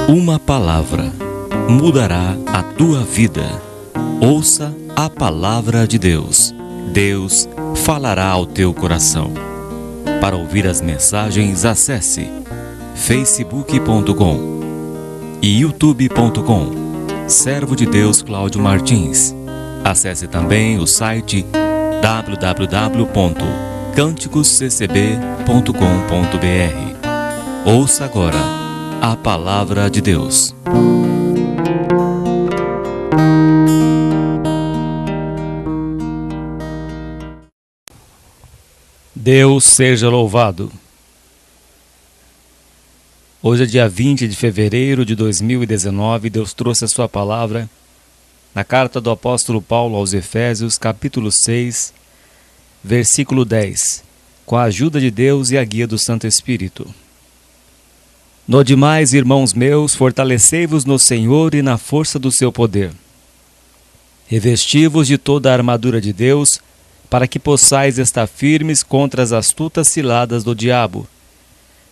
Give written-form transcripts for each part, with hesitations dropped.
Uma palavra mudará a tua vida. Ouça a palavra de Deus. Deus falará ao teu coração. Para ouvir as mensagens, acesse facebook.com e youtube.com. Servo de Deus Cláudio Martins. Acesse também o site www.canticosccb.com.br. Ouça agora a palavra de Deus. Deus seja louvado. Hoje é dia 20 de fevereiro de 2019. Deus trouxe a sua palavra na carta do apóstolo Paulo aos Efésios, capítulo 6, versículo 10, com a ajuda de Deus e a guia do Santo Espírito. No demais, irmãos meus, fortalecei-vos no Senhor e na força do seu poder. Revesti-vos de toda a armadura de Deus, para que possais estar firmes contra as astutas ciladas do diabo.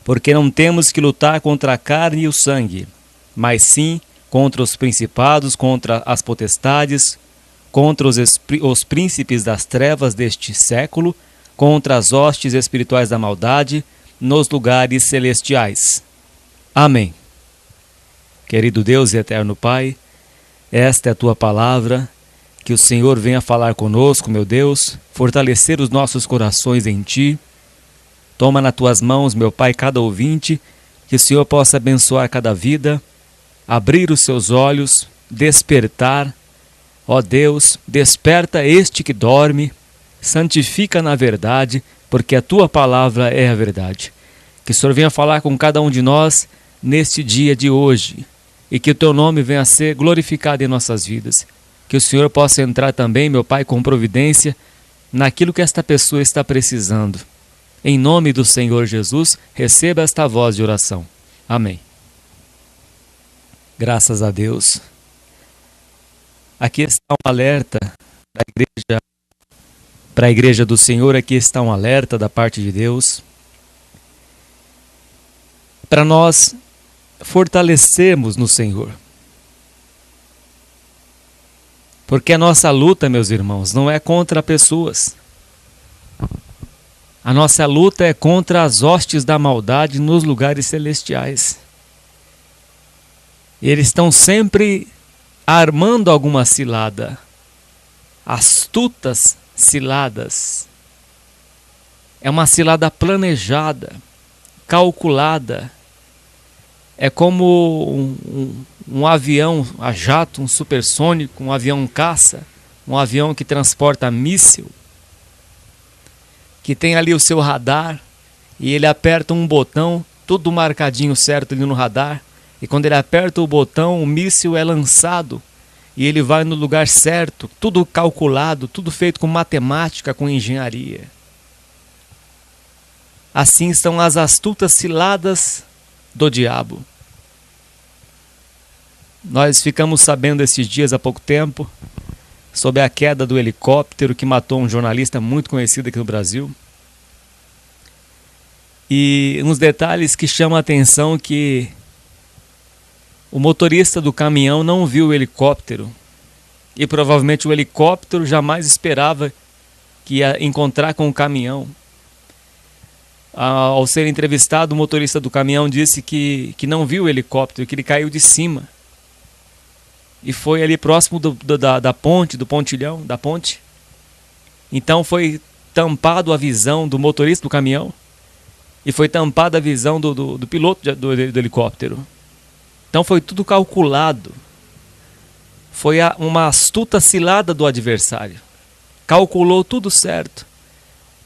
Porque não temos que lutar contra a carne e o sangue, mas sim contra os principados, contra as potestades, contra os príncipes das trevas deste século, contra as hostes espirituais da maldade nos lugares celestiais. Amém. Querido Deus e eterno Pai, esta é a tua palavra. Que o Senhor venha falar conosco, meu Deus, fortalecer os nossos corações em Ti. Toma nas Tuas mãos, meu Pai, cada ouvinte, que o Senhor possa abençoar cada vida, abrir os seus olhos, despertar. Ó Deus, desperta este que dorme, santifica na verdade, porque a Tua palavra é a verdade. Que o Senhor venha falar com cada um de nós neste dia de hoje, e que o Teu nome venha a ser glorificado em nossas vidas. Que o Senhor possa entrar também, meu Pai, com providência naquilo que esta pessoa está precisando. Em nome do Senhor Jesus, receba esta voz de oração. Amém. Graças a Deus. Aqui está um alerta para a igreja do Senhor, aqui está um alerta da parte de Deus, para nós fortalecermos no Senhor. Porque a nossa luta, meus irmãos, não é contra pessoas. A nossa luta é contra as hostes da maldade nos lugares celestiais. Eles estão sempre armando alguma cilada. Astutas ciladas. É uma cilada planejada, calculada. É como um avião a jato, um supersônico, um avião caça, um avião que transporta míssil, que tem ali o seu radar, e ele aperta um botão, tudo marcadinho certo ali no radar, e quando ele aperta o botão, o míssil é lançado, e ele vai no lugar certo, tudo calculado, tudo feito com matemática, com engenharia. Assim estão as astutas ciladas do diabo. Nós ficamos sabendo esses dias, há pouco tempo, sobre a queda do helicóptero que matou um jornalista muito conhecido aqui no Brasil. E uns detalhes que chamam a atenção, que o motorista do caminhão não viu o helicóptero. E provavelmente o helicóptero jamais esperava que ia encontrar com o caminhão. Ao ser entrevistado, o motorista do caminhão disse que não viu o helicóptero, que ele caiu de cima. E foi ali próximo da ponte, do pontilhão, da ponte. Então foi tampado a visão do motorista do caminhão e foi tampada a visão do piloto do helicóptero. Então foi tudo calculado. Foi uma astuta cilada do adversário. Calculou tudo certo.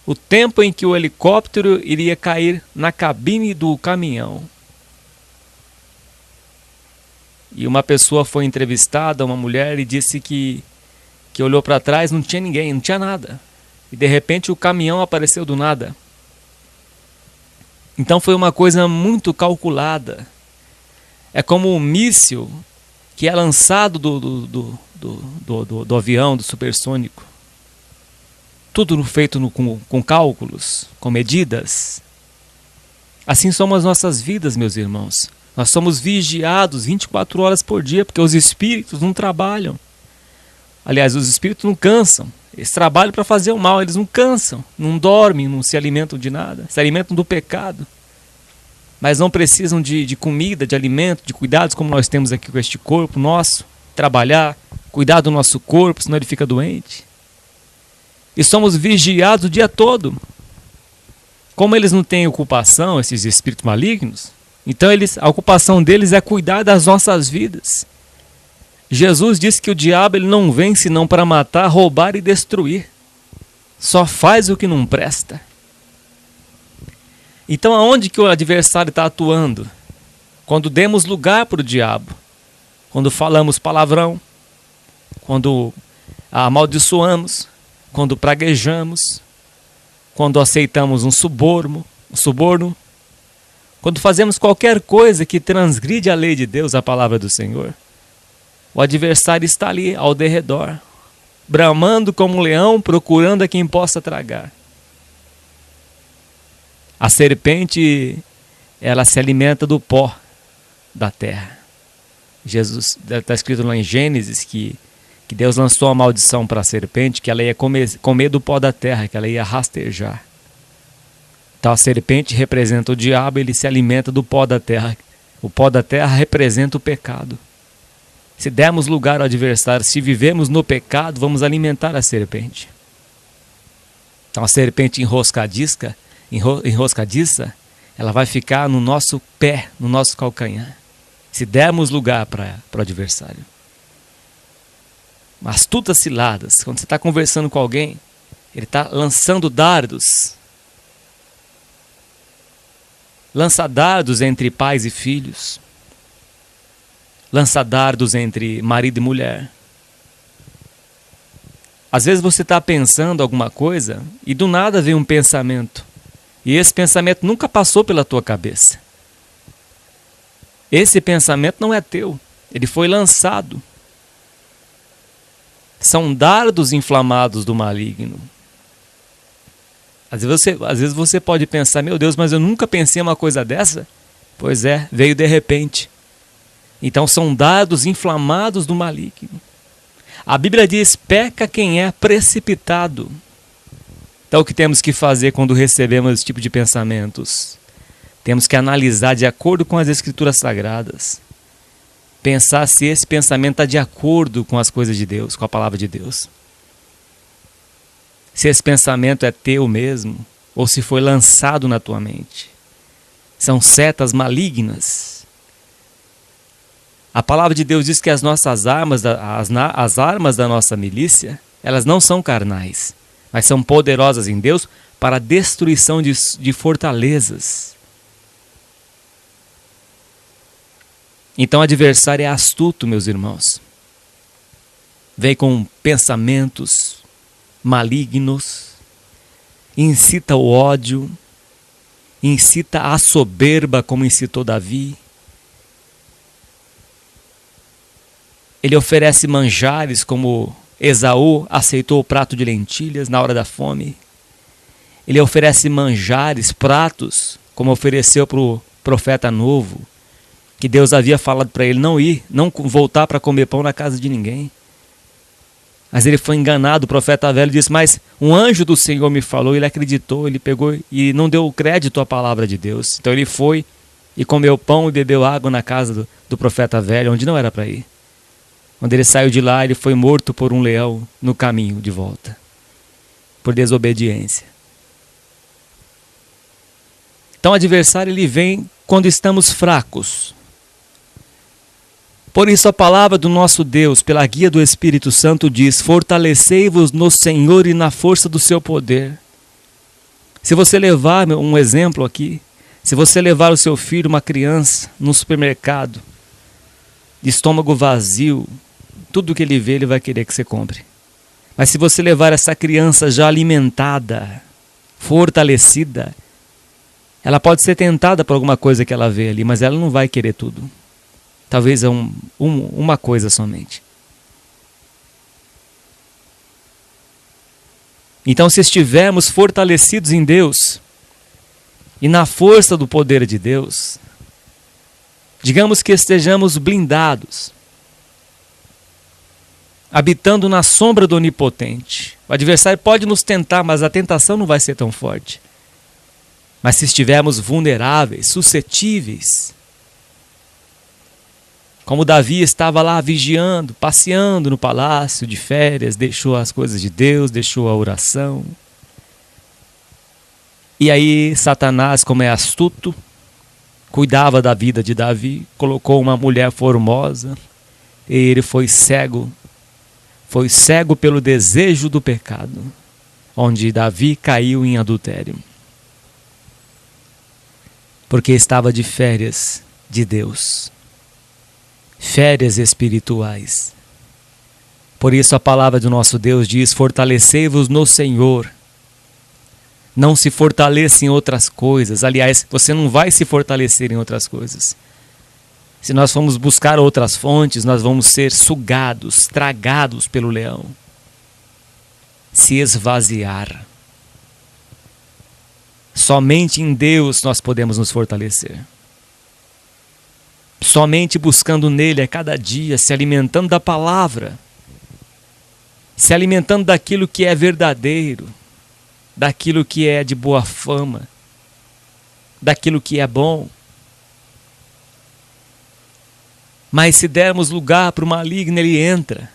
O tempo em que o helicóptero iria cair na cabine do caminhão. E uma pessoa foi entrevistada, uma mulher, e disse que olhou para trás, não tinha ninguém, não tinha nada. E de repente o caminhão apareceu do nada. Então foi uma coisa muito calculada. É como um míssil que é lançado do avião, do supersônico. tudo feito com cálculos, com medidas. Assim são as nossas vidas, meus irmãos. Nós somos vigiados 24 horas por dia, porque os espíritos não trabalham. Aliás, os espíritos não cansam. Eles trabalham para fazer o mal, eles não cansam, não dormem, não se alimentam de nada, se alimentam do pecado. Mas não precisam de comida, de alimento, de cuidados como nós temos aqui com este corpo nosso. Trabalhar, cuidar do nosso corpo, senão ele fica doente. E somos vigiados o dia todo. Como eles não têm ocupação, esses espíritos malignos, então a ocupação deles é cuidar das nossas vidas. Jesus disse que o diabo ele não vem senão para matar, roubar e destruir. Só faz o que não presta. Então aonde que o adversário está atuando? Quando demos lugar para o diabo. Quando falamos palavrão. Quando amaldiçoamos. Quando praguejamos. Quando aceitamos um suborno. Quando fazemos qualquer coisa que transgride a lei de Deus, a palavra do Senhor. O adversário está ali ao derredor, bramando como um leão, procurando a quem possa tragar. A serpente, ela se alimenta do pó da terra. Jesus, está escrito lá em Gênesis que Deus lançou a maldição para a serpente, que ela ia comer do pó da terra, que ela ia rastejar. Então a serpente representa o diabo, ele se alimenta do pó da terra. O pó da terra representa o pecado. Se dermos lugar ao adversário, se vivemos no pecado, vamos alimentar a serpente. Então a serpente enroscadiça, ela vai ficar no nosso pé, no nosso calcanhar. Se dermos lugar para o adversário. Astutas ciladas, quando você está conversando com alguém, ele está lançando dardos. Lança dardos entre pais e filhos. Lança dardos entre marido e mulher. Às vezes você está pensando alguma coisa e do nada vem um pensamento. E esse pensamento nunca passou pela tua cabeça. Esse pensamento não é teu. Ele foi lançado. São dardos inflamados do maligno. Às vezes você pode pensar, meu Deus, mas eu nunca pensei em uma coisa dessa. Pois é, veio de repente. Então são dardos inflamados do maligno. A Bíblia diz, peca quem é precipitado. Então o que temos que fazer quando recebemos esse tipo de pensamentos? Temos que analisar de acordo com as Escrituras Sagradas. Pensar se esse pensamento está de acordo com as coisas de Deus, com a palavra de Deus. Se esse pensamento é teu mesmo, ou se foi lançado na tua mente. São setas malignas. A palavra de Deus diz que as nossas armas, as armas da nossa milícia, elas não são carnais, mas são poderosas em Deus para a destruição de fortalezas. Então o adversário é astuto, meus irmãos. Vem com pensamentos malignos, incita o ódio, incita a soberba, como incitou Davi. Ele oferece manjares, como Esaú aceitou o prato de lentilhas na hora da fome. Ele oferece manjares, pratos, como ofereceu para o profeta novo, que Deus havia falado para ele não voltar para comer pão na casa de ninguém. Mas ele foi enganado, o profeta velho disse, mas um anjo do Senhor me falou, ele acreditou, ele pegou e não deu crédito à palavra de Deus. Então ele foi e comeu pão e bebeu água na casa do profeta velho, onde não era para ir. Quando ele saiu de lá, ele foi morto por um leão no caminho de volta, por desobediência. Então o adversário ele vem quando estamos fracos. Por isso a palavra do nosso Deus, pela guia do Espírito Santo, diz, fortalecei-vos no Senhor e na força do seu poder. Se você levar um exemplo aqui, se você levar o seu filho, uma criança, num supermercado, de estômago vazio, tudo que ele vê, ele vai querer que você compre. Mas se você levar essa criança já alimentada, fortalecida, ela pode ser tentada por alguma coisa que ela vê ali, mas ela não vai querer tudo. Talvez uma coisa somente. Então, se estivermos fortalecidos em Deus e na força do poder de Deus, digamos que estejamos blindados, habitando na sombra do Onipotente. O adversário pode nos tentar, mas a tentação não vai ser tão forte. Mas se estivermos vulneráveis, suscetíveis, como Davi estava lá vigiando, passeando no palácio de férias, deixou as coisas de Deus, deixou a oração. E aí Satanás, como é astuto, cuidava da vida de Davi, colocou uma mulher formosa, e ele foi cego pelo desejo do pecado, onde Davi caiu em adultério. Porque estava de férias de Deus, férias espirituais. Por isso a palavra do nosso Deus diz: fortalecei-vos no Senhor. Não se fortaleça em outras coisas. Aliás, você não vai se fortalecer em outras coisas. Se nós formos buscar outras fontes, nós vamos ser sugados, tragados pelo leão. Se esvaziar. Somente em Deus nós podemos nos fortalecer. Somente buscando nele a cada dia, se alimentando da palavra, se alimentando daquilo que é verdadeiro, daquilo que é de boa fama, daquilo que é bom. Mas se dermos lugar para o maligno, ele entra.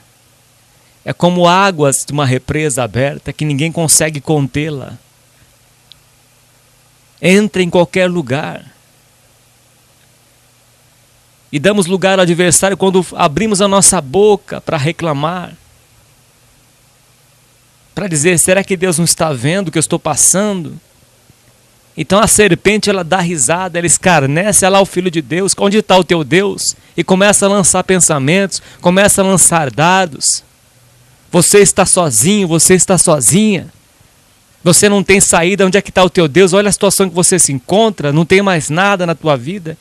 É como águas de uma represa aberta que ninguém consegue contê-la. Entra em qualquer lugar. E damos lugar ao adversário quando abrimos a nossa boca para reclamar. Para dizer, será que Deus não está vendo o que eu estou passando? Então a serpente, ela dá risada, ela escarnece, ela é o Filho de Deus. Onde está o teu Deus? E começa a lançar pensamentos, começa a lançar dardos. Você está sozinho, você está sozinha. Você não tem saída, onde é que está o teu Deus? Olha a situação que você se encontra, não tem mais nada na tua vida.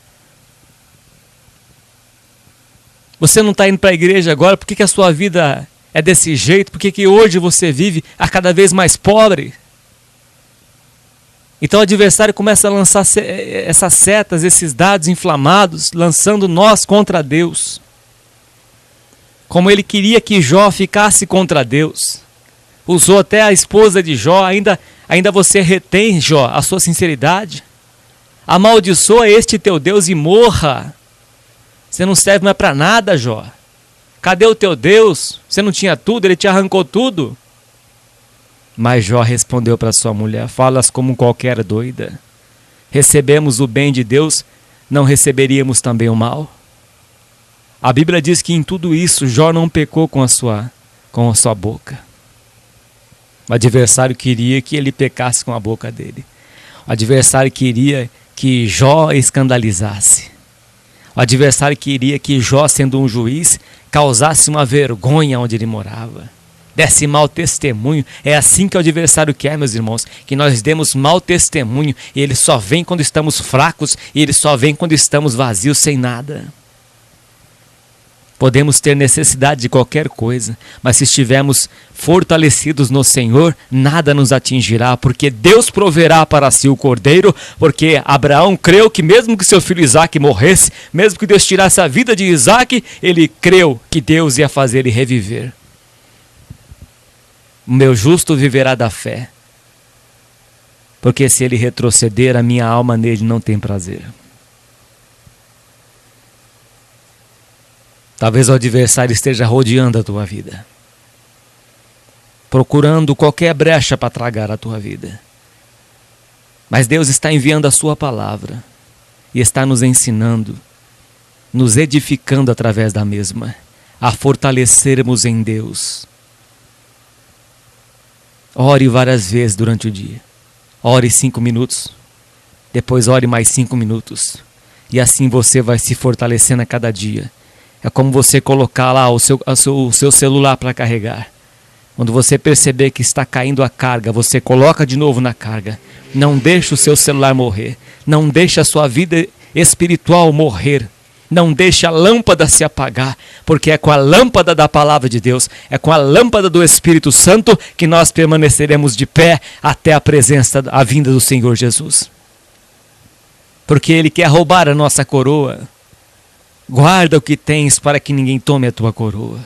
Você não está indo para a igreja agora, por que a sua vida é desse jeito? Por que hoje você vive a cada vez mais pobre? Então o adversário começa a lançar essas setas, esses dardos inflamados, lançando nós contra Deus. Como ele queria que Jó ficasse contra Deus. Usou até a esposa de Jó, ainda você retém, Jó, a sua sinceridade. Amaldiçoa este teu Deus e morra. Você não serve mais para nada, Jó. Cadê o teu Deus? Você não tinha tudo, ele te arrancou tudo. Mas Jó respondeu para sua mulher: falas como qualquer doida. Recebemos o bem de Deus, não receberíamos também o mal? A Bíblia diz que em tudo isso Jó não pecou com a sua boca. O adversário queria que ele pecasse com a boca dele. O adversário queria que Jó escandalizasse. O adversário queria que Jó, sendo um juiz, causasse uma vergonha onde ele morava. Desse mau testemunho. É assim que o adversário quer, meus irmãos, que nós demos mau testemunho. E ele só vem quando estamos fracos, e ele só vem quando estamos vazios, sem nada. Podemos ter necessidade de qualquer coisa, mas se estivermos fortalecidos no Senhor, nada nos atingirá, porque Deus proverá para si o cordeiro, porque Abraão creu que mesmo que seu filho Isaque morresse, mesmo que Deus tirasse a vida de Isaque, ele creu que Deus ia fazer ele reviver. O meu justo viverá da fé, porque se ele retroceder, a minha alma nele não tem prazer. Talvez o adversário esteja rodeando a tua vida, procurando qualquer brecha para tragar a tua vida. Mas Deus está enviando a sua palavra e está nos ensinando, nos edificando através da mesma, a fortalecermos em Deus. Ore várias vezes durante o dia. Ore 5 minutos, depois ore mais 5 minutos. E assim você vai se fortalecendo a cada dia. É como você colocar lá o seu celular para carregar. Quando você perceber que está caindo a carga, você coloca de novo na carga. Não deixe o seu celular morrer. Não deixe a sua vida espiritual morrer. Não deixe a lâmpada se apagar, porque é com a lâmpada da palavra de Deus, é com a lâmpada do Espírito Santo que nós permaneceremos de pé até a vinda do Senhor Jesus. Porque Ele quer roubar a nossa coroa. Guarda o que tens para que ninguém tome a tua coroa.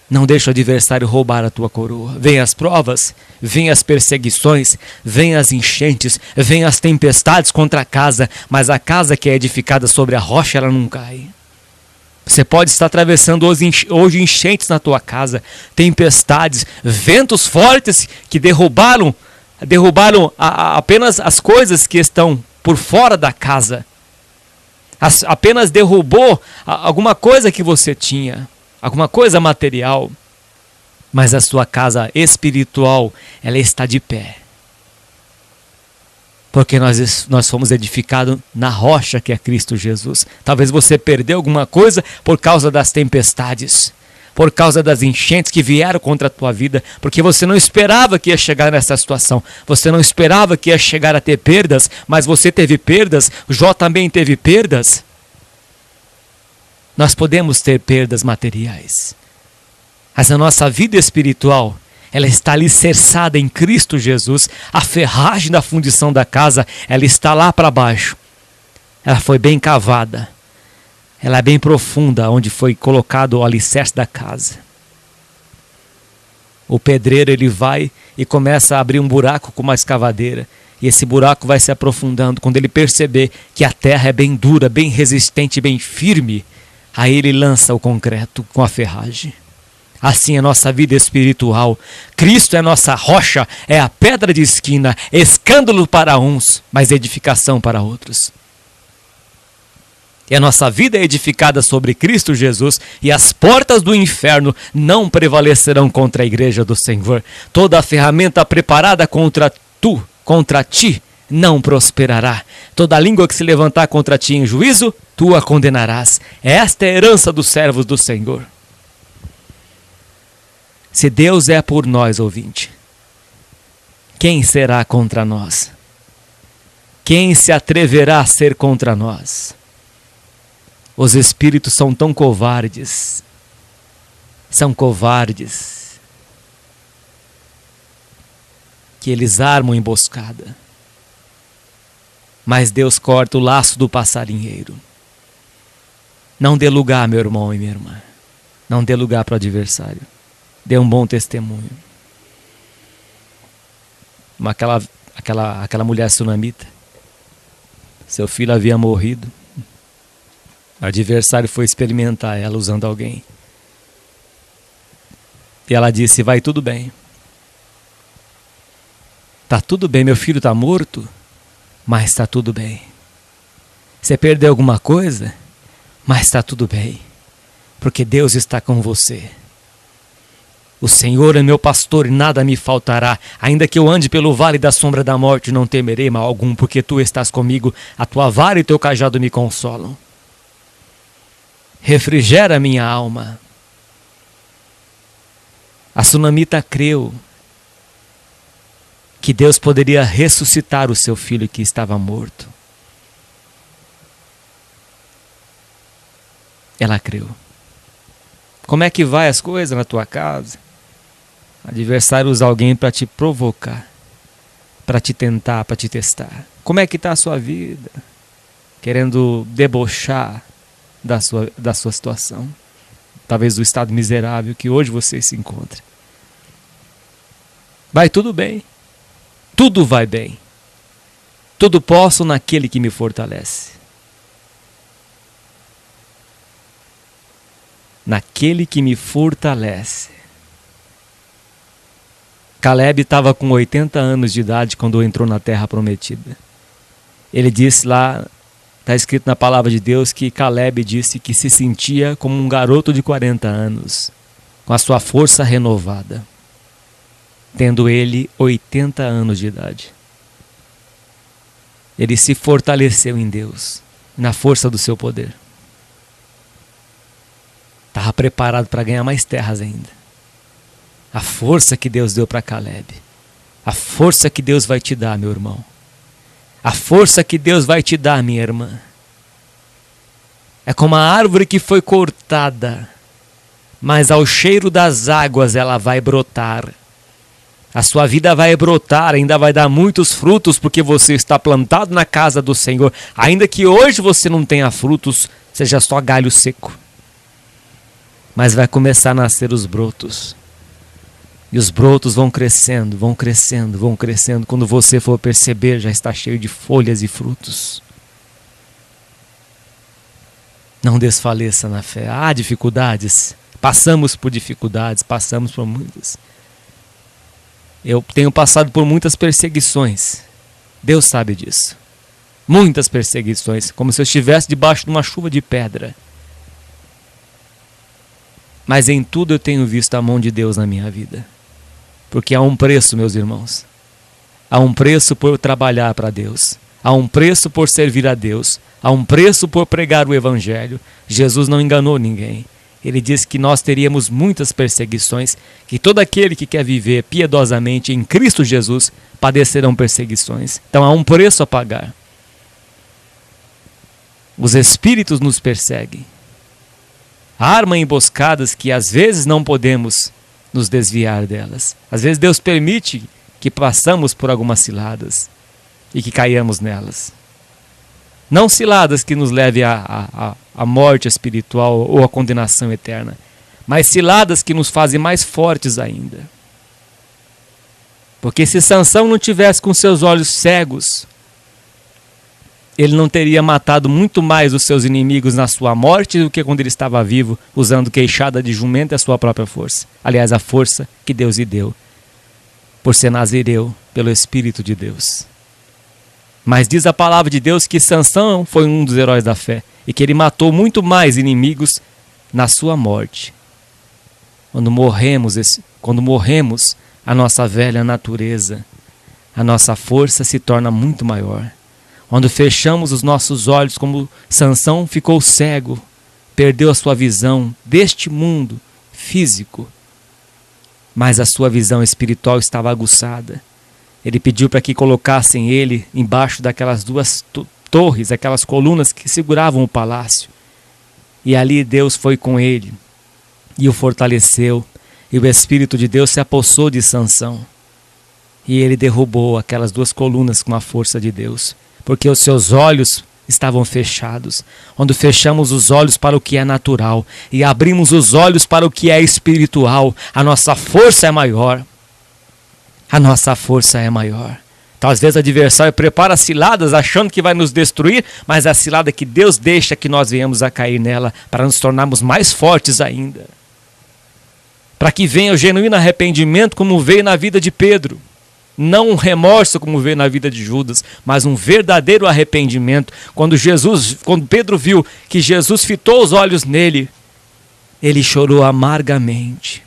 Não deixe o adversário roubar a tua coroa. Vem as provas, vem as perseguições, vem as enchentes, vem as tempestades contra a casa, mas a casa que é edificada sobre a rocha, ela não cai. Você pode estar atravessando hoje enchentes na tua casa, tempestades, ventos fortes que derrubaram apenas as coisas que estão por fora da casa. Apenas derrubou alguma coisa que você tinha. Alguma coisa material, mas a sua casa espiritual, ela está de pé. Porque nós fomos edificados na rocha que é Cristo Jesus. Talvez você perdeu alguma coisa por causa das tempestades, por causa das enchentes que vieram contra a tua vida, porque você não esperava que ia chegar nessa situação, você não esperava que ia chegar a ter perdas, mas você teve perdas, Jó também teve perdas. Nós podemos ter perdas materiais, mas a nossa vida espiritual, ela está alicerçada em Cristo Jesus. A ferragem da fundição da casa, ela está lá para baixo. Ela foi bem cavada, ela é bem profunda, onde foi colocado o alicerce da casa. O pedreiro, ele vai e começa a abrir um buraco com uma escavadeira, e esse buraco vai se aprofundando. Quando ele perceber que a terra é bem dura, bem resistente, bem firme, aí ele lança o concreto com a ferragem. Assim é a nossa vida espiritual. Cristo é a nossa rocha, é a pedra de esquina, escândalo para uns, mas edificação para outros. E a nossa vida é edificada sobre Cristo Jesus, e as portas do inferno não prevalecerão contra a igreja do Senhor. Toda a ferramenta preparada contra ti, não prosperará. Toda língua que se levantar contra ti em juízo, tu a condenarás. Esta é a herança dos servos do Senhor. Se Deus é por nós, ouvinte, quem será contra nós? Quem se atreverá a ser contra nós? Os espíritos são tão covardes. São covardes. Que eles armam emboscada. Mas Deus corta o laço do passarinheiro. Não dê lugar, meu irmão e minha irmã. Não dê lugar para o adversário. Dê um bom testemunho. Aquela mulher sunamita. Seu filho havia morrido. O adversário foi experimentar ela usando alguém. E ela disse: vai tudo bem. Tá tudo bem, meu filho está morto, mas está tudo bem. Você perdeu alguma coisa, mas está tudo bem, porque Deus está com você. O Senhor é meu pastor e nada me faltará. Ainda que eu ande pelo vale da sombra da morte, não temerei mal algum, porque tu estás comigo. A tua vara e teu cajado me consolam. Refrigera minha alma. A sunamita creu que Deus poderia ressuscitar o seu filho que estava morto. Ela creu. Como é que vai as coisas na tua casa? O adversário usa alguém para te provocar, para te tentar, para te testar. Como é que está a sua vida? Querendo debochar da sua situação. Talvez do estado miserável que hoje você se encontra. Vai tudo bem. Tudo vai bem. Tudo posso naquele que me fortalece. Naquele que me fortalece. Caleb estava com 80 anos de idade quando entrou na terra prometida. Ele disse lá, está escrito na palavra de Deus, que Caleb disse que se sentia como um garoto de 40 anos, com a sua força renovada, tendo ele 80 anos de idade. Ele se fortaleceu em Deus, na força do seu poder. Estava preparado para ganhar mais terras ainda. A força que Deus deu para Caleb. A força que Deus vai te dar, meu irmão. A força que Deus vai te dar, minha irmã. É como a árvore que foi cortada, mas ao cheiro das águas ela vai brotar. A sua vida vai brotar, ainda vai dar muitos frutos, porque você está plantado na casa do Senhor. Ainda que hoje você não tenha frutos, seja só galho seco. Mas vai começar a nascer os brotos. E os brotos vão crescendo, vão crescendo, vão crescendo. Quando você for perceber, já está cheio de folhas e frutos. Não desfaleça na fé. Há dificuldades. Passamos por dificuldades, passamos por muitas. Eu tenho passado por muitas perseguições. Deus sabe disso. Muitas perseguições, como se eu estivesse debaixo de uma chuva de pedra. Mas em tudo eu tenho visto a mão de Deus na minha vida. Porque há um preço, meus irmãos. Há um preço por trabalhar para Deus. Há um preço por servir a Deus. Há um preço por pregar o Evangelho. Jesus não enganou ninguém. Ele disse que nós teríamos muitas perseguições, que todo aquele que quer viver piedosamente em Cristo Jesus padecerão perseguições. Então há um preço a pagar. Os espíritos nos perseguem. Armam emboscadas que às vezes não podemos nos desviar delas. Às vezes Deus permite que passamos por algumas ciladas e que caiamos nelas. Não ciladas que nos levem à morte espiritual ou à condenação eterna, mas ciladas que nos fazem mais fortes ainda. Porque se Sansão não tivesse com seus olhos cegos, ele não teria matado muito mais os seus inimigos na sua morte do que quando ele estava vivo, usando queixada de jumento e a sua própria força. Aliás, a força que Deus lhe deu, por ser nazireu pelo Espírito de Deus. Mas diz a palavra de Deus que Sansão foi um dos heróis da fé e que ele matou muito mais inimigos na sua morte. Quando morremos, a nossa velha natureza, a nossa força se torna muito maior. Quando fechamos os nossos olhos, como Sansão ficou cego, perdeu a sua visão deste mundo físico, mas a sua visão espiritual estava aguçada. Ele pediu para que colocassem ele embaixo daquelas duas torres, aquelas colunas que seguravam o palácio. E ali Deus foi com ele e o fortaleceu. E o Espírito de Deus se apossou de Sansão. E ele derrubou aquelas duas colunas com a força de Deus. Porque os seus olhos estavam fechados. Quando fechamos os olhos para o que é natural e abrimos os olhos para o que é espiritual, a nossa força é maior. A nossa força é maior. Então, às vezes o adversário prepara ciladas achando que vai nos destruir, mas é a cilada que Deus deixa que nós venhamos a cair nela para nos tornarmos mais fortes ainda. Para que venha o genuíno arrependimento como veio na vida de Pedro. Não um remorso como veio na vida de Judas, mas um verdadeiro arrependimento. Quando Pedro viu que Jesus fitou os olhos nele, ele chorou amargamente.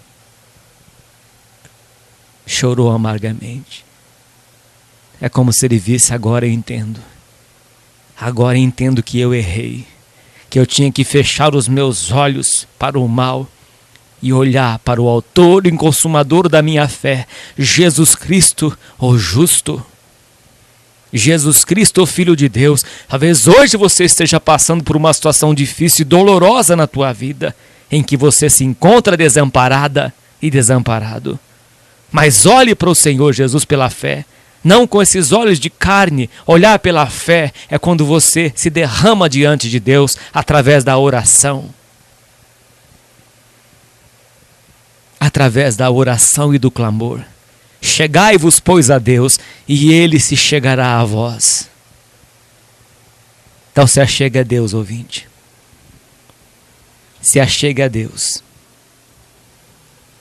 Chorou amargamente. É como se ele visse: agora eu entendo. Agora eu entendo que eu errei. Que eu tinha que fechar os meus olhos para o mal e olhar para o autor e consumador da minha fé, Jesus Cristo, o justo. Jesus Cristo, o Filho de Deus. Talvez hoje você esteja passando por uma situação difícil e dolorosa na tua vida, em que você se encontra desamparada e desamparado. Mas olhe para o Senhor Jesus pela fé, não com esses olhos de carne. Olhar pela fé é quando você se derrama diante de Deus através da oração. Através da oração e do clamor. Chegai-vos, pois, a Deus, e Ele se chegará a vós. Então se achegue a Deus, ouvinte. Se achegue a Deus.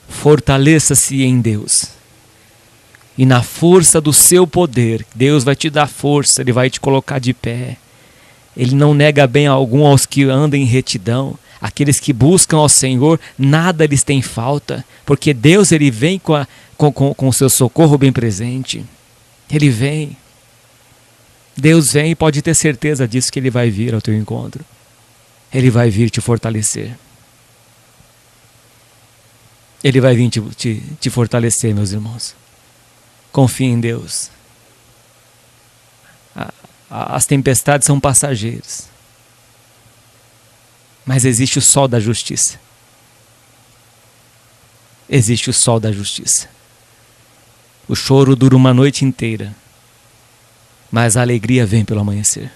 Fortaleça-se em Deus. E na força do seu poder, Deus vai te dar força, Ele vai te colocar de pé. Ele não nega bem algum aos que andam em retidão. Aqueles que buscam ao Senhor, nada lhes tem falta, porque Deus, Ele vem com o seu socorro bem presente. Ele vem. Deus vem e pode ter certeza disso, que Ele vai vir ao teu encontro. Ele vai vir te fortalecer. Ele vai vir te fortalecer, meus irmãos. Confie em Deus. As tempestades são passageiras. Mas existe o sol da justiça. Existe o sol da justiça. O choro dura uma noite inteira, mas a alegria vem pelo amanhecer.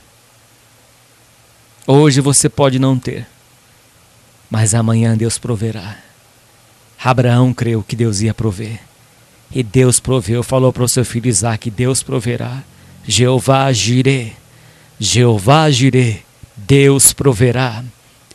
Hoje você pode não ter, mas amanhã Deus proverá. Abraão creu que Deus ia prover. E Deus proveu, falou para o seu filho Isaque, Deus proverá. Jeová Jirê, Jeová Jirê, Deus proverá.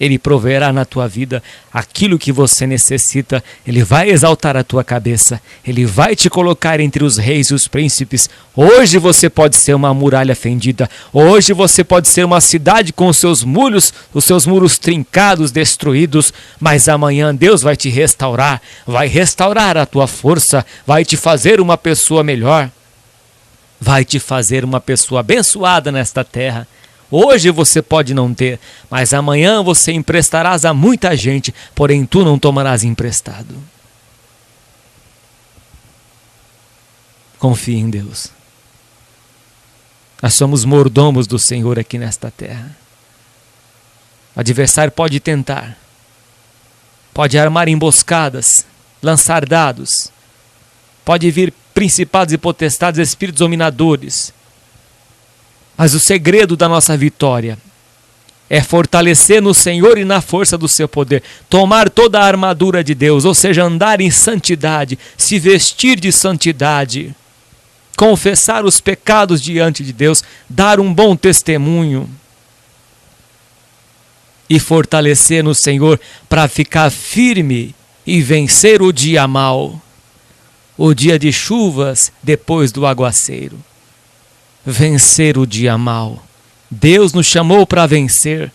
Ele proverá na tua vida aquilo que você necessita. Ele vai exaltar a tua cabeça. Ele vai te colocar entre os reis e os príncipes. Hoje você pode ser uma muralha fendida. Hoje você pode ser uma cidade com os seus muros trincados, destruídos. Mas amanhã Deus vai te restaurar. Vai restaurar a tua força. Vai te fazer uma pessoa melhor. Vai te fazer uma pessoa abençoada nesta terra. Hoje você pode não ter, mas amanhã você emprestarás a muita gente, porém tu não tomarás emprestado. Confie em Deus. Nós somos mordomos do Senhor aqui nesta terra. O adversário pode tentar, pode armar emboscadas, lançar dados, pode vir principados e potestades, espíritos dominadores. Mas o segredo da nossa vitória é fortalecer no Senhor e na força do seu poder. Tomar toda a armadura de Deus, ou seja, andar em santidade, se vestir de santidade, confessar os pecados diante de Deus, dar um bom testemunho e fortalecer no Senhor para ficar firme e vencer o dia mau, o dia de chuvas depois do aguaceiro. Vencer o dia mau. Deus nos chamou para vencer.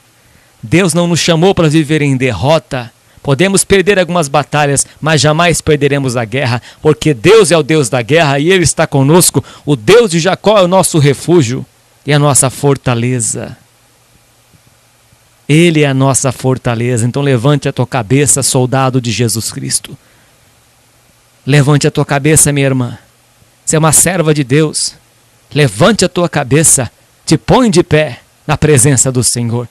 Deus não nos chamou para viver em derrota. Podemos perder algumas batalhas, mas jamais perderemos a guerra, porque Deus é o Deus da guerra e Ele está conosco. O Deus de Jacó é o nosso refúgio e a nossa fortaleza. Ele é a nossa fortaleza. Então levante a tua cabeça, soldado de Jesus Cristo. Levante a tua cabeça, minha irmã. Você é uma serva de Deus. Levante a tua cabeça, te põe de pé na presença do Senhor.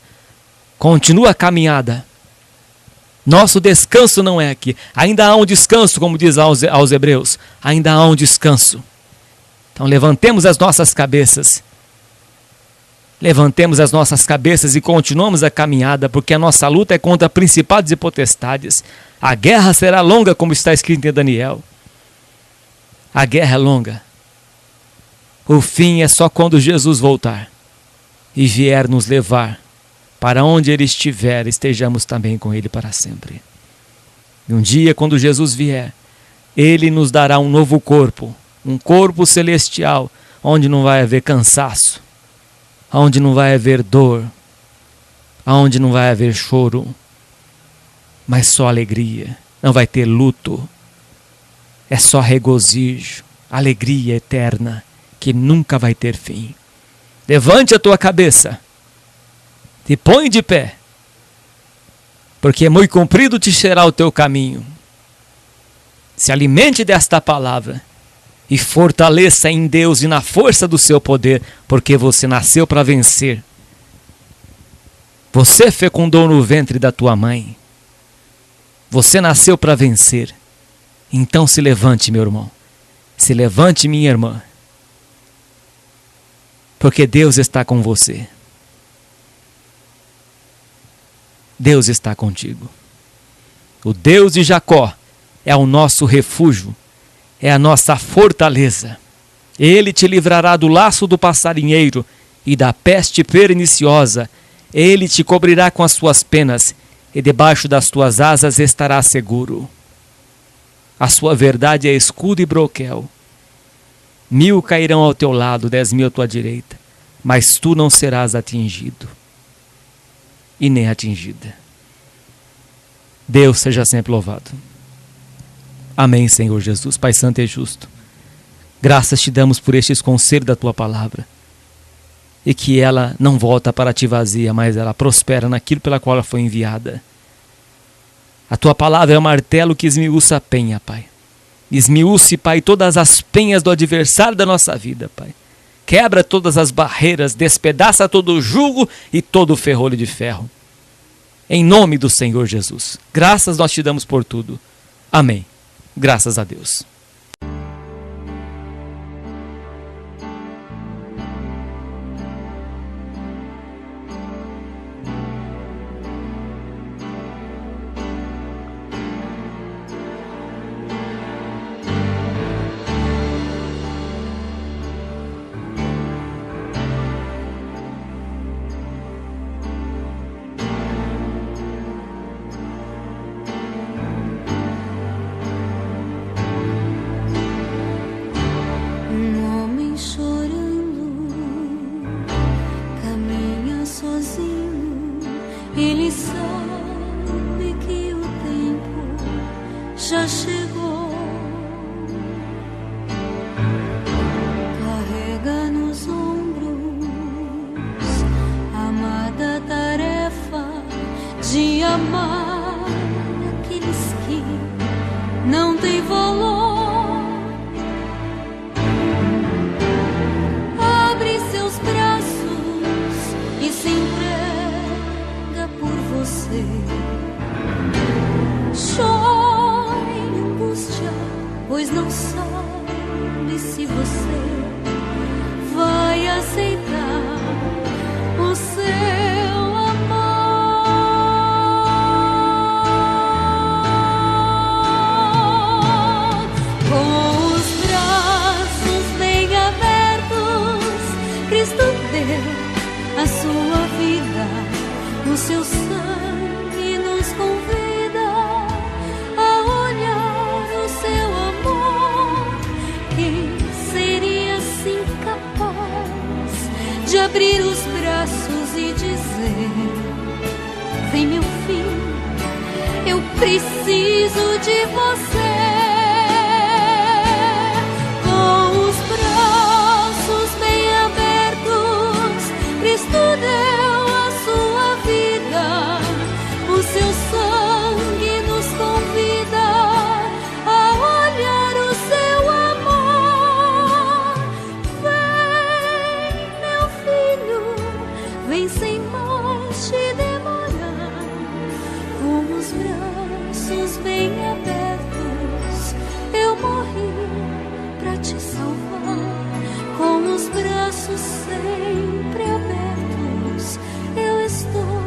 Continua a caminhada. Nosso descanso não é aqui. Ainda há um descanso, como diz aos Hebreus. Ainda há um descanso. Então levantemos as nossas cabeças. Levantemos as nossas cabeças e continuamos a caminhada, porque a nossa luta é contra principados e potestades. A guerra será longa, como está escrito em Daniel. A guerra é longa. O fim é só quando Jesus voltar e vier nos levar para onde Ele estiver, estejamos também com Ele para sempre. E um dia, quando Jesus vier, Ele nos dará um novo corpo, um corpo celestial, onde não vai haver cansaço, onde não vai haver dor, onde não vai haver choro, mas só alegria. Não vai ter luto, é só regozijo, alegria eterna, que nunca vai ter fim. Levante a tua cabeça, te põe de pé, porque muito comprido te será o teu caminho. Se alimente desta palavra e fortaleça em Deus e na força do seu poder, porque você nasceu para vencer. Você fecundou no ventre da tua mãe. Você nasceu para vencer. Então se levante, meu irmão. Se levante, minha irmã. Porque Deus está com você. Deus está contigo. O Deus de Jacó é o nosso refúgio, é a nossa fortaleza. Ele te livrará do laço do passarinheiro e da peste perniciosa. Ele te cobrirá com as suas penas e debaixo das tuas asas estará seguro. A sua verdade é escudo e broquel. 1000 cairão ao teu lado, 10.000 à tua direita, mas tu não serás atingido e nem atingida. Deus seja sempre louvado. Amém, Senhor Jesus. Pai santo e justo, graças te damos por estes conselhos da tua palavra, e que ela não volta para ti vazia, mas ela prospera naquilo pela qual ela foi enviada. A tua palavra é o martelo que esmiuça a penha, Pai. Esmiúce, Pai, todas as penhas do adversário da nossa vida, Pai. Quebra todas as barreiras, despedaça todo o jugo e todo o ferrolho de ferro. Em nome do Senhor Jesus. Graças nós te damos por tudo. Amém. Graças a Deus. Ele sabe que o tempo já chegou. Carrega nos ombros a amada tarefa de amar aqueles que não têm valor. Abre seus braços e se entrega por você. Chora em angústia, pois não sabe se você vai aceitar o seu amor. Com os braços bem abertos, Cristo deu a sua vida, o seu sangue nos convida a olhar o seu amor. Quem seria assim capaz de abrir os braços e dizer: vem meu filho, eu preciso de você. Com os braços bem abertos, Cristo deu a sua vida, o seu sangue nos convida a olhar o seu amor. Vem, meu filho, vem sem mais te demorar. Com os braços bem abertos, eu morri pra te salvar. Com os braços sempre abertos, eu estou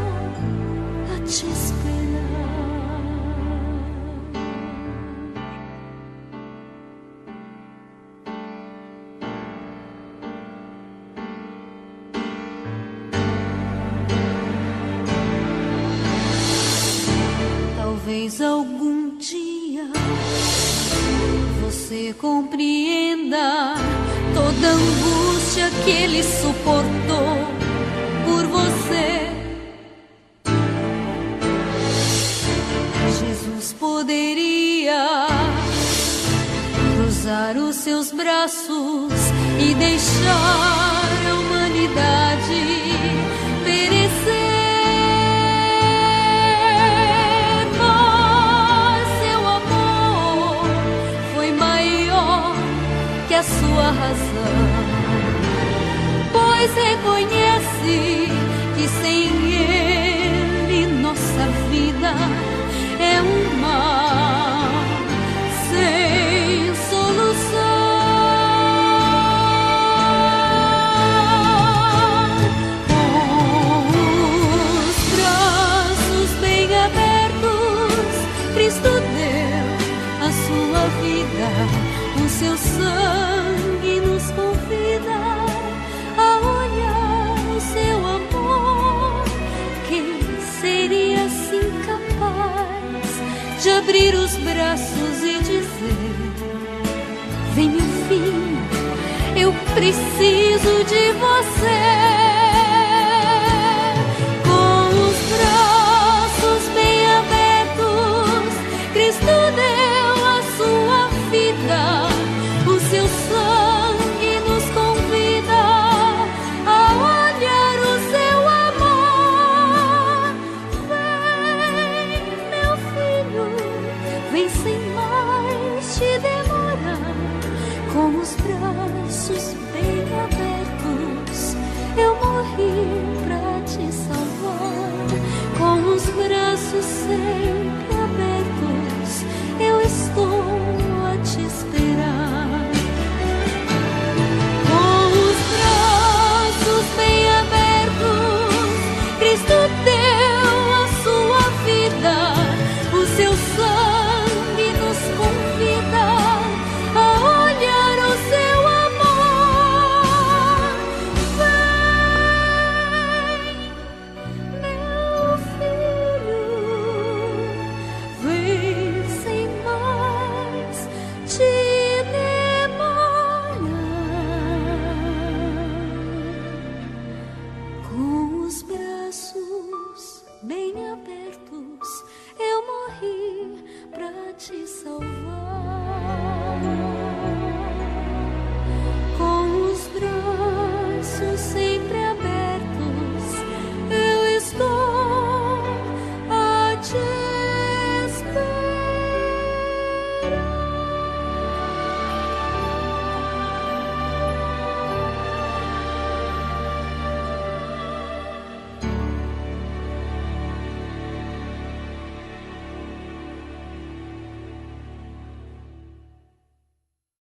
a te esperar. Talvez algum dia você compreenda toda a angústia que ele suportou por você. Jesus poderia cruzar os seus braços e deixar a humanidade perecer. Mas seu amor foi maior que a sua razão, pois reconhece que sem ele nossa vida é um mar sem solução. Com os braços bem abertos, Cristo deu a sua vida, o seu sangue nos convida a olhar o seu amor. Quem seria assim capaz de abrir os braços e dizer: vem meu filho, eu preciso de você. Com os braços bem abertos, Cristo deu a sua vida, o seu sangue nos convida a olhar o seu amor. Vem, meu filho, vem sem mais te demorar. Com os braços bem abertos, eu morro luz do